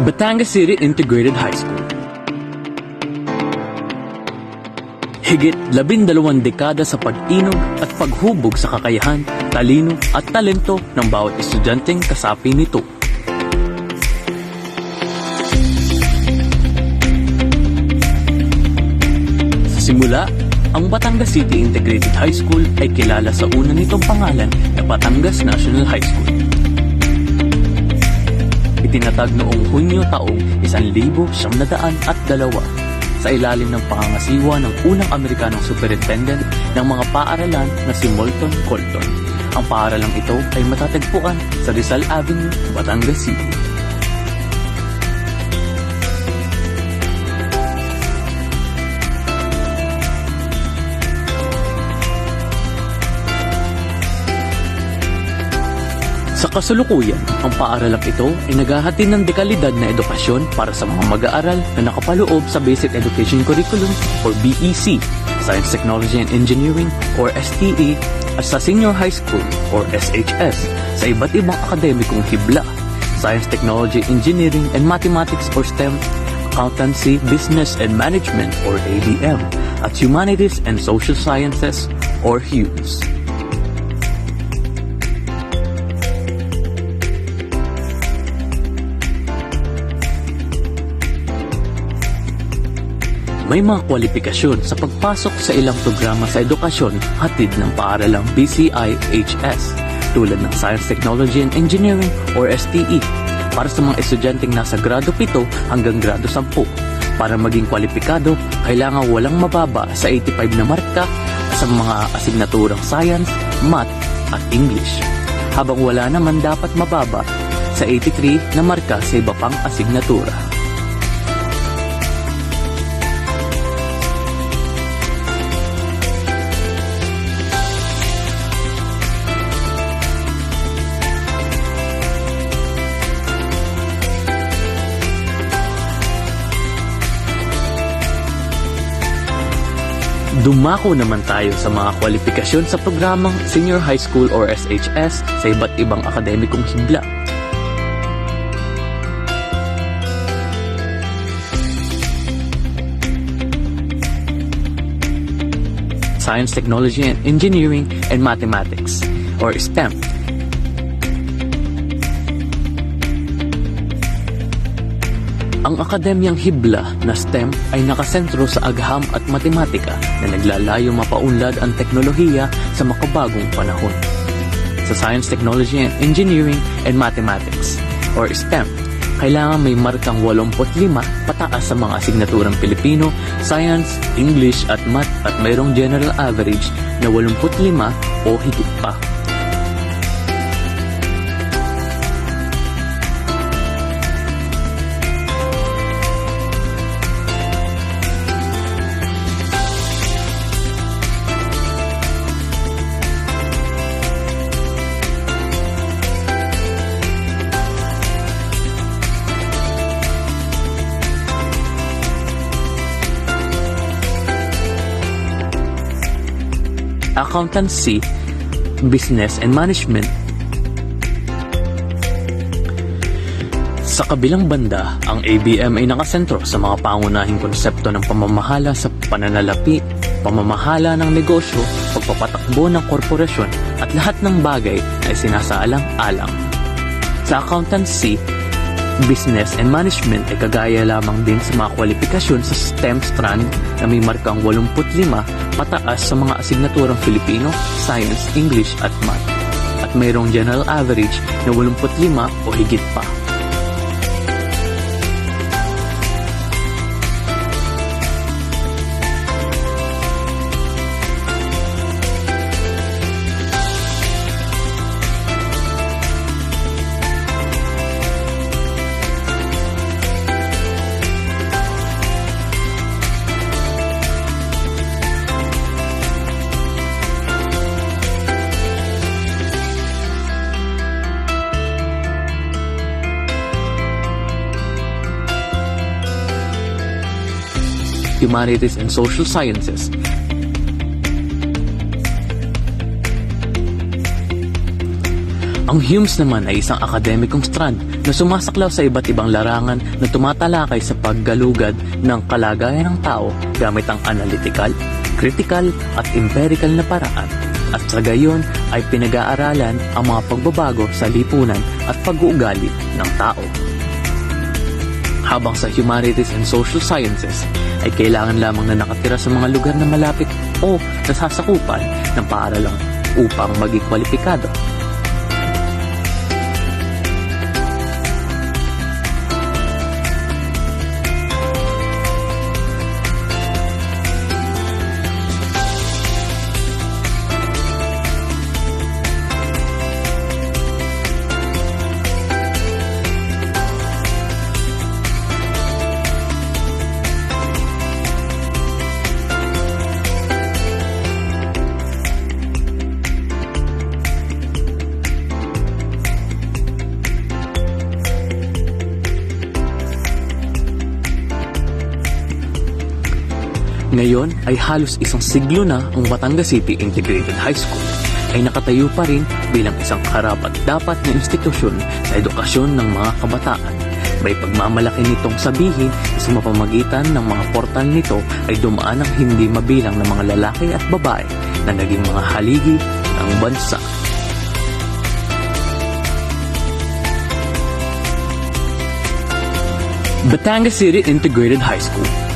Batangas City Integrated High School. Higit 12 dekada sa pag-inog at paghubog sa kakayahan, talino at talento ng bawat estudyanteng kasapi nito. Sa simula, ang Batangas City Integrated High School ay kilala sa una nitong pangalan na Batangas National High School. Itinatag noong Hunyo taong 1902 sa ilalim ng pangangasiwa ng unang Amerikanong superintendent ng mga paaralan na si Molton Colton. Ang paaralang ito ay matatagpuan sa Rizal Avenue, Batangas City. Sa kasulukuyan, ang paaralang ito ay naghahatid ng dekalidad na edukasyon para sa mga mag-aaral na nakapaloob sa Basic Education Curriculum or BEC, Science, Technology and Engineering or STE, at sa Senior High School or SHS sa iba't ibang akademikong hibla, Science, Technology, Engineering and Mathematics or STEM, Accountancy, Business and Management or ABM, at Humanities and Social Sciences or HUMS. May mga kwalifikasyon sa pagpasok sa ilang programa sa edukasyon hatid ng paaralang BCI-HS tulad ng Science, Technology and Engineering or STE para sa mga estudyanteng nasa grado 7 hanggang grado 10. Para maging kwalipikado, kailangan walang mababa sa 85 na marka sa mga asignaturang Science, Math at English, habang wala naman dapat mababa sa 83 na marka sa iba pang asignatura. Dumako naman tayo sa mga kwalifikasyon sa programang Senior High School or SHS sa iba't ibang akademikong hibla. Science, Technology and Engineering and Mathematics or STEM. Ang akademyang hibla na STEM ay nakasentro sa agham at matematika na naglalayo mapaunlad ang teknolohiya sa makabagong panahon. Sa Science, Technology and Engineering and Mathematics or STEM, kailangan may markang 85 pataas sa mga asignaturang Pilipino, Science, English at Math at mayroong general average na 85 o higit pa. Accountancy, Business and Management. Sa kabilang banda, ang ABM ay nakasentro sa mga pangunahing konsepto ng pamamahala sa pananalapi, pamamahala ng negosyo, pagpapatakbo ng korporasyon at lahat ng bagay ay sinasaalang-alang. Sa Accountancy, Business and Management ay kagaya lamang din sa mga kwalifikasyon sa STEM strand na may markang 85 pataas sa mga asignaturang Filipino, Science, English at Math at mayroong general average na 85 o higit pa. Humanities and Social Sciences. Ang Humes naman ay isang akademikong strand na sumasaklaw sa iba't ibang larangan na tumatalakay sa paggalugad ng kalagayan ng tao gamit ang analytical, critical at empirical na paraan. At sa gayon ay pinag-aaralan ang mga pagbabago sa lipunan at pag-uugali ng tao. Habang sa humanities and social sciences ay kailangan lamang na nakatira sa mga lugar na malapit o nasasakupan ng paaralan upang maging kwalipikado. Ngayon ay halos isang siglo na ang Batangas City Integrated High School ay nakatayo pa rin bilang isang karapat-dapat na institusyon sa edukasyon ng mga kabataan. May pagmamalaki nitong sabihin na sa mapamagitan ng mga portal nito ay dumaan ang hindi mabilang na mga lalaki at babae na naging mga haligi ng bansa. Batangas City Integrated High School